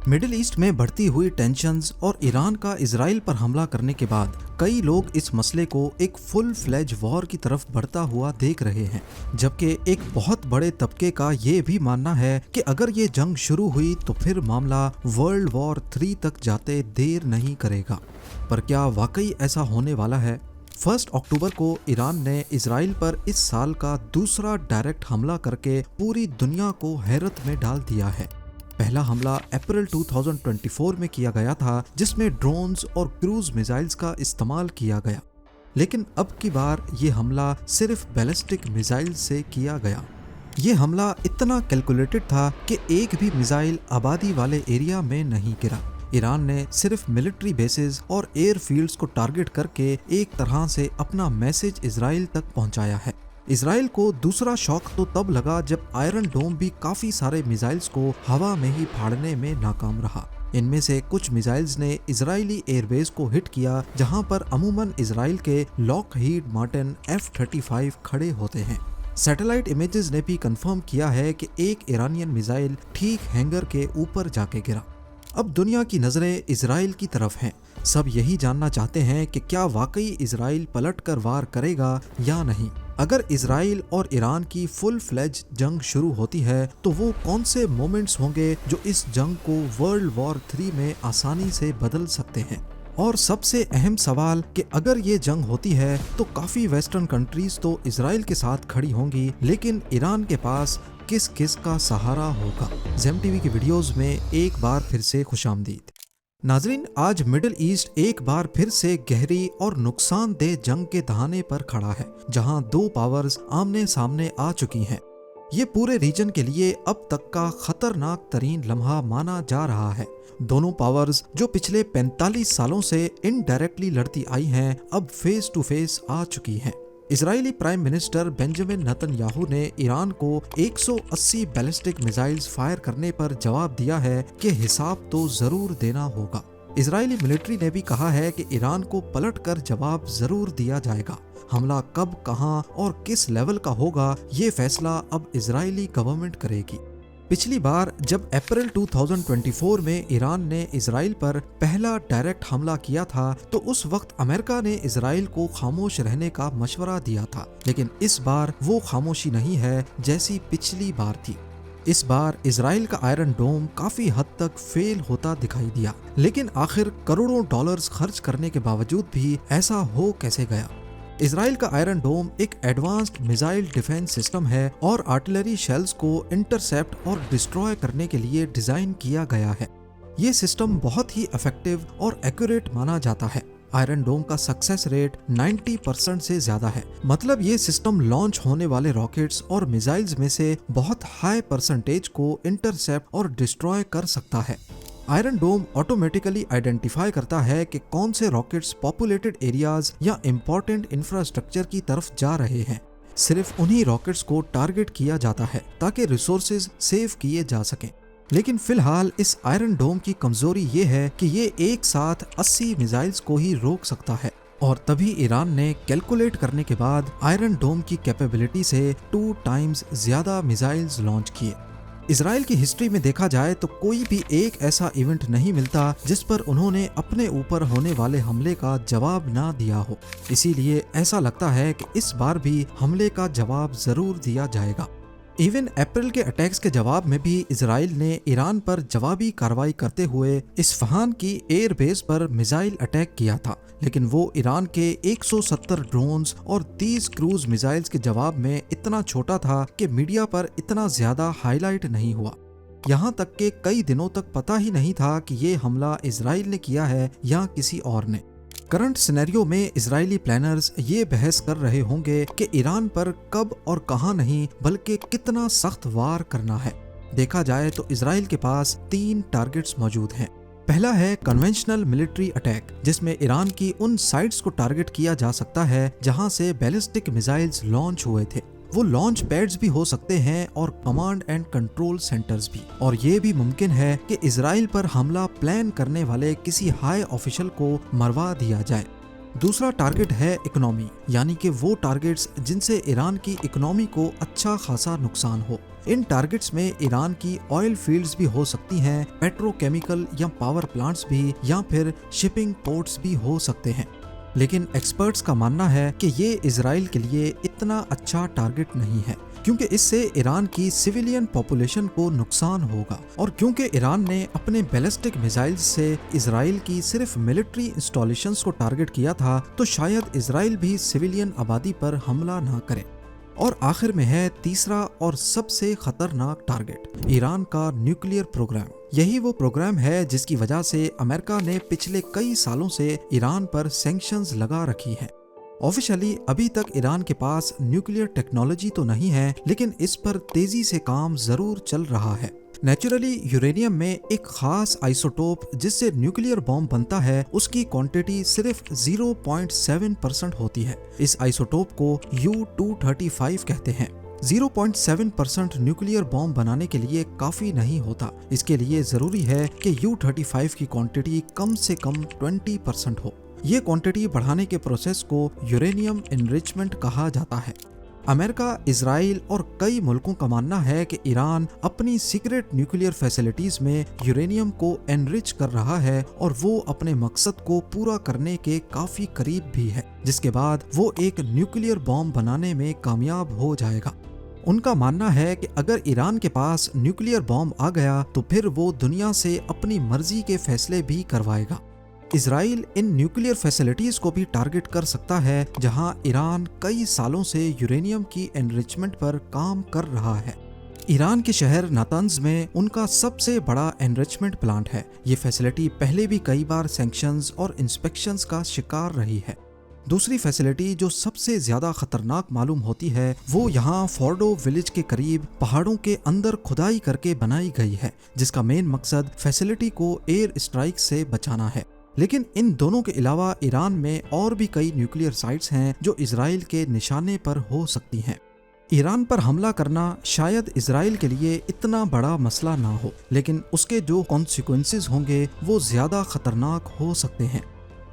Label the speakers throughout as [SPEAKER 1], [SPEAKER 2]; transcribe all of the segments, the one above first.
[SPEAKER 1] Middle east में बढ़ती हुई टेंशन्स और ईरान का इजराइल पर हमला करने के बाद कई लोग इस मसले को एक फुल फ्लेज वॉर की तरफ बढ़ता हुआ देख रहे हैं, जबकि एक बहुत बड़े तबके का ये भी मानना है कि अगर ये जंग शुरू हुई तो फिर मामला वर्ल्ड वॉर 3 तक जाते देर नहीं करेगा। पर क्या वाकई ऐसा होने वाला है? 1 अक्टूबर को ईरान ने इजराइल पर इस साल का दूसरा डायरेक्ट हमला करके पूरी दुनिया को हैरत में डाल दिया है। पहला हमला अप्रैल 2024 में किया गया था, जिसमें ड्रोन्स और क्रूज मिसाइल्स का इस्तेमाल किया गया, लेकिन अब की बार ये हमला सिर्फ बैलिस्टिक मिसाइल से किया गया। ये हमला इतना कैलकुलेटेड था कि एक भी मिसाइल आबादी वाले एरिया में नहीं गिरा। ईरान ने सिर्फ मिलिट्री बेसेस और एयरफील्ड्स को टारगेट करके एक तरह से अपना मैसेज इजराइल तक पहुंचाया है। इजराइल को दूसरा शॉक तो तब लगा जब आयरन डोम भी काफी सारे मिसाइल्स को हवा में ही फाड़ने में नाकाम रहा। इनमें से कुछ मिसाइल्स ने इजरायली एयरबेस को हिट किया, जहां पर अमूमन इजराइल के लॉकहीड मार्टिन F-35 खड़े होते हैं। सैटेलाइट इमेजेस ने भी कंफर्म किया है कि एक ईरानियन मिसाइल ठीक हैंगर के ऊपर जाके गिरा। अब दुनिया की नजरें इजराइल की तरफ हैं। सब यही जानना चाहते हैं कि क्या वाकई इजराइल पलटकर वार करेगा या नहीं। अगर इजराइल और ईरान की फुल फ्लेज जंग शुरू होती है तो वो कौन से मोमेंट्स होंगे जो इस जंग को वर्ल्ड वॉर 3 में आसानी से बदल सकते हैं। और सबसे अहम सवाल कि अगर ये जंग होती है तो काफी वेस्टर्न कंट्रीज तो इजराइल के साथ खड़ी होंगी, लेकिन ईरान के पास किस किस का सहारा होगा। ज़ेम टीवी की वीडियोस में एक बार फिर से खुशामदीद। नाजरीन, आज मिडिल ईस्ट एक बार फिर से गहरी और नुकसानदेह जंग के दहाने पर खड़ा है, जहां दो पावर्स आमने सामने आ चुकी हैं। ये पूरे रीजन के लिए अब तक का खतरनाक तरीन लम्हा माना जा रहा है। दोनों पावर्स जो पिछले 45 सालों से इनडायरेक्टली लड़ती आई हैं, अब फेस टू फेस आ चुकी हैं। Israeli prime minister Benjamin Netanyahu ने ईरान को 180 बैलिस्टिक मिसाइल्स फायर करने पर जवाब दिया है कि हिसाब तो जरूर देना होगा। इजरायली मिलिट्री ने भी कहा है कि ईरान को पलटकर जवाब जरूर दिया जाएगा। हमला कब, कहां और किस लेवल का होगा, ये फैसला अब इजरायली गवर्नमेंट करेगी। पिछली बार जब अप्रैल 2024 में ईरान ने इजराइल पर पहला डायरेक्ट हमला किया था तो उस वक्त अमेरिका ने इजराइल को खामोश रहने का मशवरा दिया था, लेकिन इस बार वो खामोशी नहीं है जैसी पिछली बार थी। इस बार इजराइल का आयरन डोम काफी हद तक फेल होता दिखाई दिया, लेकिन आखिर करोड़ों डॉलर्स खर्च करने के बावजूद भी ऐसा हो कैसे गया। इजराइल का आयरन डोम एक एडवांस्ड मिसाइल डिफेंस सिस्टम है और आर्टिलरी शेल्स को इंटरसेप्ट और डिस्ट्रॉय करने के लिए डिजाइन किया गया है। ये सिस्टम बहुत ही इफेक्टिव और एक्यूरेट माना जाता है। आयरन डोम का सक्सेस रेट 90% से ज्यादा है, मतलब ये सिस्टम लॉन्च होने वाले रॉकेट्स और मिसाइल्स में से बहुत हाई परसेंटेज को इंटरसेप्ट और डिस्ट्रॉय कर सकता है। आयरन डोम ऑटोमेटिकली आइडेंटिफाई करता है कि कौन से रॉकेट्स पॉपुलेटेड एरियाज या इम्पोर्टेंट इंफ्रास्ट्रक्चर की तरफ जा रहे हैं। सिर्फ उन्हीं रॉकेट्स को टारगेट किया जाता है ताकि रिसोर्सेज सेव किए जा सकें। लेकिन फिलहाल इस आयरन डोम की कमजोरी ये है कि ये एक साथ 80 मिसाइल्स को ही रोक सकता है, और तभी ईरान ने कैलकुलेट करने के बाद आयरन डोम की कैपेबिलिटी से 2 टाइम्स ज्यादा मिसाइल्स लॉन्च किए। इजराइल की हिस्ट्री में देखा जाए तो कोई भी एक ऐसा इवेंट नहीं मिलता जिस पर उन्होंने अपने ऊपर होने वाले हमले का जवाब ना दिया हो। इसीलिए ऐसा लगता है कि इस बार भी हमले का जवाब जरूर दिया जाएगा। इवन अप्रैल के अटैक्स के जवाब में भी इजराइल ने ईरान पर जवाबी कार्रवाई करते हुए इस्फहान की एयरबेस पर मिसाइल अटैक किया था, लेकिन वो ईरान के 170 ड्रोन्स और 30 क्रूज मिसाइल्स के जवाब में इतना छोटा था कि मीडिया पर इतना ज्यादा हाईलाइट नहीं हुआ। यहाँ तक के कई दिनों तक पता ही नहीं था कि ये हमला इजराइल ने किया है या किसी और ने। करंट सिनेरियो में इजरायली प्लानर्स ये बहस कर रहे होंगे कि ईरान पर कब और कहां नहीं बल्कि कितना सख्त वार करना है। देखा जाए तो इजराइल के पास 3 टारगेट्स मौजूद हैं। पहला है कन्वेंशनल मिलिट्री अटैक, जिसमें ईरान की उन साइट्स को टारगेट किया जा सकता है जहां से बैलिस्टिक मिसाइल्स लॉन्च हुए थे। वो लॉन्च पैड्स भी हो सकते हैं और कमांड एंड कंट्रोल सेंटर्स भी। और ये भी मुमकिन है कि इजराइल पर हमला प्लान करने वाले किसी हाई ऑफिशियल को मरवा दिया जाए। दूसरा टारगेट है इकोनॉमी, यानी कि वो टारगेट्स जिनसे ईरान की इकोनॉमी को अच्छा खासा नुकसान हो। इन टारगेट्स में ईरान की ऑयल फील्ड्स भी हो सकती हैं, पेट्रोकेमिकल या पावर प्लांट्स भी, या फिर शिपिंग पोर्ट्स भी हो सकते हैं। लेकिन एक्सपर्ट्स का मानना है कि ये इजराइल के लिए इतना अच्छा टारगेट नहीं है, क्योंकि इससे ईरान की सिविलियन पॉपुलेशन को नुकसान होगा, और क्योंकि ईरान ने अपने बैलिस्टिक मिसाइल्स से इजराइल की सिर्फ मिलिट्री इंस्टॉलेशंस को टारगेट किया था, तो शायद इजराइल भी सिविलियन आबादी पर हमला ना करे। और आखिर में है तीसरा और सबसे खतरनाक टारगेट, ईरान का न्यूक्लियर प्रोग्राम। यही वो प्रोग्राम है जिसकी वजह से अमेरिका ने पिछले कई सालों से ईरान पर सैंक्शंस लगा रखी हैं। ऑफिशियली अभी तक ईरान के पास न्यूक्लियर टेक्नोलॉजी तो नहीं है, लेकिन इस पर तेजी से काम जरूर चल रहा है। नेचुरली यूरेनियम में एक खास आइसोटोप जिससे न्यूक्लियर बॉम्ब बनता है, उसकी क्वांटिटी सिर्फ 0.7% होती है। इस आइसोटोप को U-235 कहते हैं। 0.7% न्यूक्लियर बॉम्ब बनाने के लिए काफी नहीं होता। इसके लिए जरूरी है कि U-35 की क्वांटिटी कम से कम 20% हो। ये क्वांटिटी बढ़ाने के प्रोसेस को यूरेनियम एनरिचमेंट कहा जाता है। अमेरिका, इजराइल और कई मुल्कों का मानना है कि ईरान अपनी सीक्रेट न्यूक्लियर फैसिलिटीज में यूरेनियम को एनरिच कर रहा है, और वो अपने मकसद को पूरा करने के काफी करीब भी है, जिसके बाद वो एक न्यूक्लियर बॉम्ब बनाने में कामयाब हो जाएगा। उनका मानना है कि अगर ईरान के पास न्यूक्लियर बॉम्ब आ गया तो फिर वो दुनिया से अपनी मर्जी के फैसले भी करवाएगा। इजराइल इन न्यूक्लियर फैसिलिटीज को भी टारगेट कर सकता है, जहां ईरान कई सालों से यूरेनियम की एनरिचमेंट पर काम कर रहा है। ईरान के शहर नातांज में उनका सबसे बड़ा एनरिचमेंट प्लांट है। ये फैसिलिटी पहले भी कई बार सैंक्शंस और इंस्पेक्शंस का शिकार रही है। दूसरी फैसिलिटी जो सबसे ज्यादा खतरनाक मालूम होती है, वो यहाँ फोर्डो विलेज के करीब पहाड़ों के अंदर खुदाई करके बनाई गई है, जिसका मेन मकसद फैसिलिटी को एयर स्ट्राइक से बचाना है। लेकिन इन दोनों के अलावा ईरान में और भी कई न्यूक्लियर साइट्स हैं जो इजराइल के निशाने पर हो सकती हैं। ईरान पर हमला करना शायद इजराइल के लिए इतना बड़ा मसला ना हो, लेकिन उसके जो कॉन्सिक्वेंसेस होंगे वो ज्यादा खतरनाक हो सकते हैं।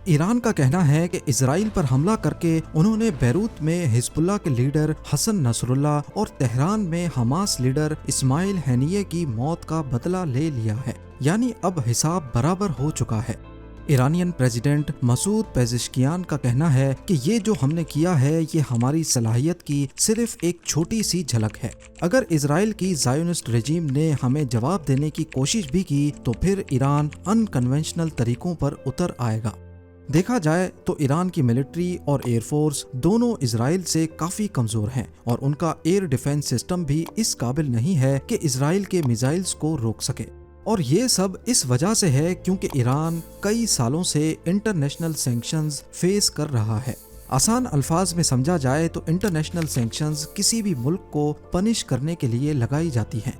[SPEAKER 1] ईरान का कहना है कि इजराइल पर हमला करके उन्होंने बैरूत में हिजबुल्लाह के लीडर हसन नसरुल्लाह और तेहरान में हमास लीडर इस्माइल हैनिये की मौत का बदला ले लिया है, यानी अब हिसाब बराबर हो चुका है। ईरानियन प्रेसिडेंट मसूद पेज़ेश्कियान का कहना है कि ये जो हमने किया है ये हमारी सलाहियत की सिर्फ एक छोटी सी झलक है। अगर इजराइल की ज़ायोनिस्ट रेजिम ने हमें जवाब देने की कोशिश भी की तो फिर ईरान अनकन्वेंशनल तरीकों पर उतर आएगा। देखा जाए तो ईरान की मिलिट्री और एयरफोर्स दोनों इजराइल से काफ़ी कमज़ोर हैं, और उनका एयर डिफेंस सिस्टम भी इस काबिल नहीं है कि इजराइल के मिसाइल्स को रोक सके। और ये सब इस वजह से है क्योंकि ईरान कई सालों से इंटरनेशनल सैंक्शंस फेस कर रहा है। आसान अल्फाज में समझा जाए तो इंटरनेशनल सैंक्शंस किसी भी मुल्क को पनिश करने के लिए लगाई जाती हैं।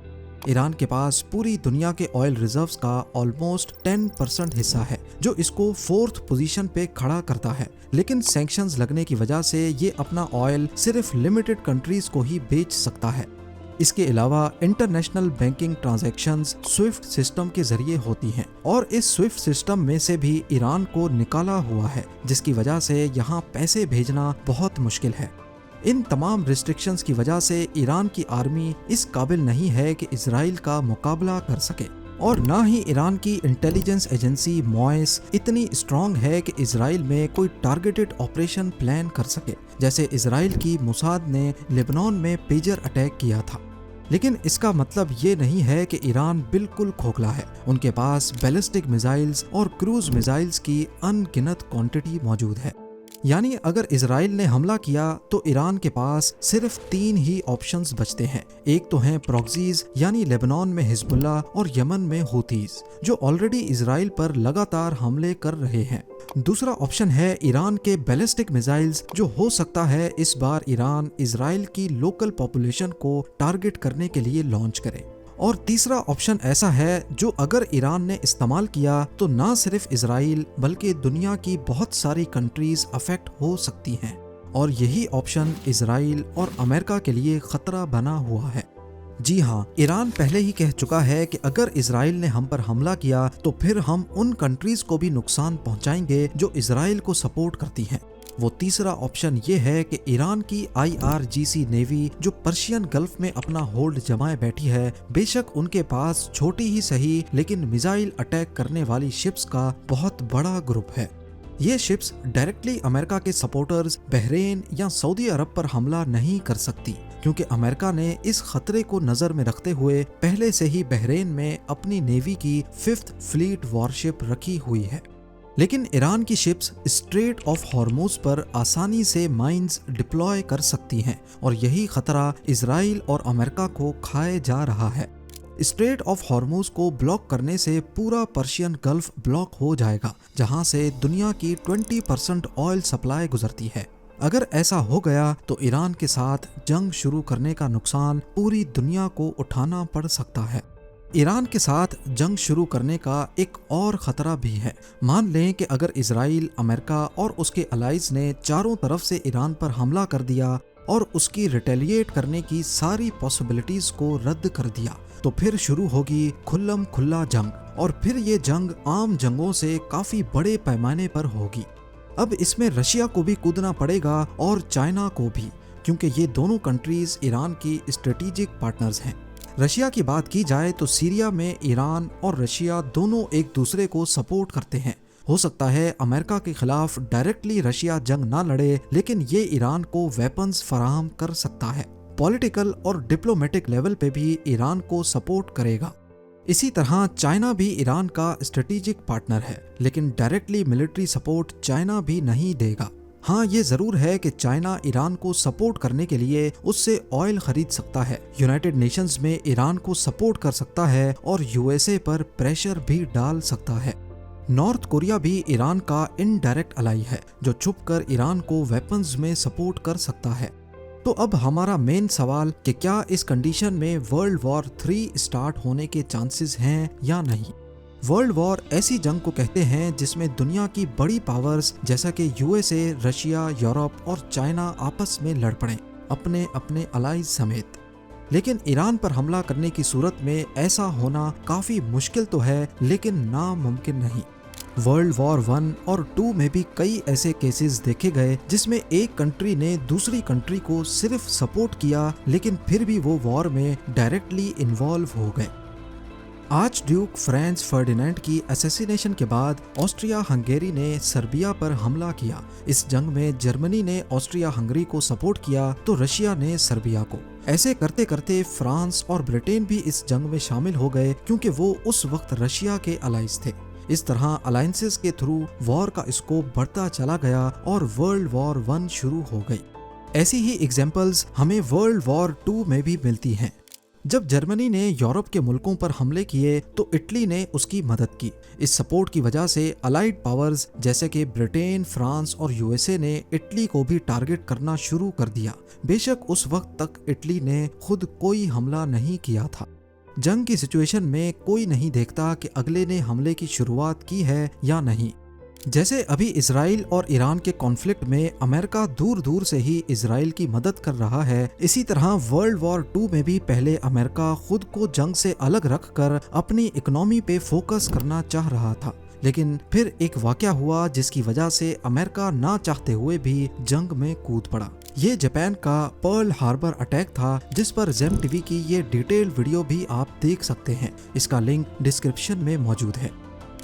[SPEAKER 1] ईरान के पास पूरी दुनिया के ऑयल रिजर्व्स का ऑलमोस्ट 10% हिस्सा है, जो इसको 4th पोजीशन पे खड़ा करता है। लेकिन सैंक्शंस लगने की वजह से ये अपना ऑयल सिर्फ लिमिटेड कंट्रीज को ही बेच सकता है। इसके अलावा international banking transactions Swift system के जरिए होती हैं, और इस स्विफ्ट सिस्टम में से भी ईरान को निकाला हुआ है, जिसकी वजह से यहाँ पैसे भेजना बहुत मुश्किल है। इन तमाम रिस्ट्रिक्शंस की वजह से ईरान की आर्मी इस काबिल नहीं है कि इजराइल का मुकाबला कर सके, और ना ही ईरान की इंटेलिजेंस एजेंसी मॉइस इतनी स्ट्रॉन्ग है कि इजराइल में कोई टारगेटेड ऑपरेशन प्लान कर सके, जैसे इजराइल की मोसाद ने लेबनान में पेजर अटैक किया था। लेकिन इसका मतलब ये नहीं है कि ईरान बिल्कुल खोखला है। उनके पास बैलिस्टिक मिसाइल्स और क्रूज मिसाइल्स की अनगिनत क्वांटिटी मौजूद है। यानी अगर इजराइल ने हमला किया तो ईरान के पास सिर्फ 3 ही ऑप्शंस बचते हैं। एक तो हैं प्रॉक्सीज, यानी लेबनान में हिजबुल्लाह और यमन में हूथीज, जो ऑलरेडी इजराइल पर लगातार हमले कर रहे हैं। दूसरा ऑप्शन है ईरान के बैलिस्टिक मिसाइल्स, जो हो सकता है इस बार ईरान इजराइल की लोकल पॉपुलेशन को टारगेट करने के लिए लॉन्च करे। और तीसरा ऑप्शन ऐसा है जो अगर ईरान ने इस्तेमाल किया तो ना सिर्फ इजराइल बल्कि दुनिया की बहुत सारी कंट्रीज अफेक्ट हो सकती हैं, और यही ऑप्शन इजराइल और अमेरिका के लिए खतरा बना हुआ है। जी हाँ, ईरान पहले ही कह चुका है कि अगर इसराइल ने हम पर हमला किया तो फिर हम उन कंट्रीज को भी नुकसान पहुंचाएंगे जो इसराइल को सपोर्ट करती हैं। वो तीसरा ऑप्शन ये है कि ईरान की IRGC नेवी जो पर्शियन गल्फ में अपना होल्ड जमाए बैठी है, बेशक उनके पास छोटी ही सही लेकिन मिसाइल अटैक करने वाली शिप्स का बहुत बड़ा ग्रुप है। ये शिप्स डायरेक्टली अमेरिका के सपोर्टर्स बहरेन या सऊदी अरब पर हमला नहीं कर सकती, क्योंकि अमेरिका ने इस खतरे को नजर में रखते हुए पहले से ही बहरेन में अपनी नेवी की 5th फ्लीट वॉरशिप रखी हुई है। लेकिन ईरान की शिप्स स्ट्रेट ऑफ हॉर्मुज पर आसानी से माइंस डिप्लॉय कर सकती हैं और यही खतरा इसराइल और अमेरिका को खाए जा रहा है। स्ट्रेट ऑफ हॉर्मुज को ब्लॉक करने से पूरा पर्शियन गल्फ ब्लॉक हो जाएगा, जहां से दुनिया की 20% ऑयल सप्लाई गुजरती है। अगर ऐसा हो गया तो ईरान के साथ जंग शुरू करने का नुकसान पूरी दुनिया को उठाना पड़ सकता है। ईरान के साथ जंग शुरू करने का एक और खतरा भी है। मान लें कि अगर इसराइल, अमेरिका और उसके अलाइज ने चारों तरफ से ईरान पर हमला कर दिया और उसकी रिटेलिएट करने की सारी पॉसिबिलिटीज को रद्द कर दिया, तो फिर शुरू होगी खुल्लम खुल्ला जंग, और फिर ये जंग आम जंगों से काफी बड़े पैमाने पर होगी। अब इसमें रशिया को भी कूदना पड़ेगा और चाइना को भी, क्योंकि ये दोनों कंट्रीज ईरान की स्ट्रेटेजिक पार्टनर्स हैं। रशिया की बात की जाए तो सीरिया में ईरान और रशिया दोनों एक दूसरे को सपोर्ट करते हैं। हो सकता है अमेरिका के खिलाफ डायरेक्टली रशिया जंग ना लड़े, लेकिन ये ईरान को वेपन्स फराहम कर सकता है। पॉलिटिकल और डिप्लोमेटिक लेवल पे भी ईरान को सपोर्ट करेगा। इसी तरह चाइना भी ईरान का स्ट्रेटेजिक पार्टनर है, लेकिन डायरेक्टली मिलिट्री सपोर्ट चाइना भी नहीं देगा। हाँ, ये जरूर है कि चाइना ईरान को सपोर्ट करने के लिए उससे ऑयल खरीद सकता है, यूनाइटेड नेशंस में ईरान को सपोर्ट कर सकता है और USA पर प्रेशर भी डाल सकता है। नॉर्थ कोरिया भी ईरान का इनडायरेक्ट अलाई है, जो छुपकर ईरान को वेपन्स में सपोर्ट कर सकता है। तो अब हमारा मेन सवाल कि क्या इस कंडीशन में वर्ल्ड वॉर 3 स्टार्ट होने के चांसेस हैं या नहीं। वर्ल्ड वॉर ऐसी जंग को कहते हैं जिसमें दुनिया की बड़ी पावर्स जैसा कि USA, रशिया, यूरोप और चाइना आपस में लड़ पड़े, अपने अपने अलाइज समेत। लेकिन ईरान पर हमला करने की सूरत में ऐसा होना काफी मुश्किल तो है, लेकिन नामुमकिन नहीं। वर्ल्ड वॉर 1 और 2 में भी कई ऐसे केसेस देखे गए जिसमें एक कंट्री ने दूसरी कंट्री को सिर्फ सपोर्ट किया, लेकिन फिर भी वो वॉर में डायरेक्टली इन्वॉल्व हो गए। आर्च ड्यूक फ्रांज फर्डिनेंड की असैसिनेशन के बाद ऑस्ट्रिया हंगेरी ने सर्बिया पर हमला किया। इस जंग में जर्मनी ने ऑस्ट्रिया हंगरी को सपोर्ट किया तो रशिया ने सर्बिया को। ऐसे करते करते फ्रांस और ब्रिटेन भी इस जंग में शामिल हो गए, क्योंकि वो उस वक्त रशिया के अलाइज थे। इस तरह अलायंसेस के थ्रू वॉर का स्कोप बढ़ता चला गया और वर्ल्ड वॉर 1 शुरू हो गई। ऐसी ही एग्जांपल्स हमें वर्ल्ड वॉर 2 में भी मिलती हैं। जब जर्मनी ने यूरोप के मुल्कों पर हमले किए तो इटली ने उसकी मदद की। इस सपोर्ट की वजह से अलाइड पावर्स जैसे कि ब्रिटेन, फ्रांस और USA ने इटली को भी टारगेट करना शुरू कर दिया। बेशक उस वक्त तक इटली ने खुद कोई हमला नहीं किया था। जंग की सिचुएशन में कोई नहीं देखता कि अगले ने हमले की शुरुआत की है या नहीं। जैसे अभी इसराइल और ईरान के कॉन्फ्लिक्ट में अमेरिका दूर दूर से ही इसराइल की मदद कर रहा है, इसी तरह वर्ल्ड वॉर 2 में भी पहले अमेरिका खुद को जंग से अलग रखकर अपनी इकोनॉमी पे फोकस करना चाह रहा था। लेकिन फिर एक वाकया हुआ जिसकी वजह से अमेरिका ना चाहते हुए भी जंग में कूद पड़ा। ये जापान का पर्ल हार्बर अटैक था, जिस पर जेम टीवी की ये डिटेल वीडियो भी आप देख सकते हैं। इसका लिंक डिस्क्रिप्शन में मौजूद है।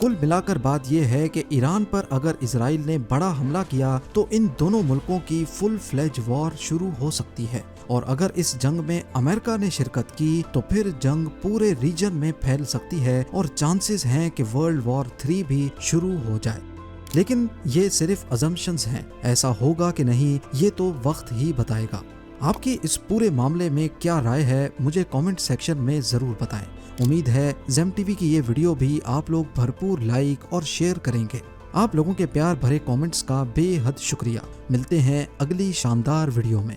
[SPEAKER 1] कुल मिलाकर बात यह है कि ईरान पर अगर इसराइल ने बड़ा हमला किया तो इन दोनों मुल्कों की फुल फ्लेज वॉर शुरू हो सकती है, और अगर इस जंग में अमेरिका ने शिरकत की तो फिर जंग पूरे रीजन में फैल सकती है और चांसेस हैं कि वर्ल्ड वॉर 3 भी शुरू हो जाए। लेकिन ये सिर्फ अजम्पशंस हैं, ऐसा होगा कि नहीं ये तो वक्त ही बताएगा। आपकी इस पूरे मामले में क्या राय है, मुझे कमेंट सेक्शन में ज़रूर बताएं। उम्मीद है जेम टीवी की ये वीडियो भी आप लोग भरपूर लाइक और शेयर करेंगे। आप लोगों के प्यार भरे कमेंट्स का बेहद शुक्रिया। मिलते हैं अगली शानदार वीडियो में।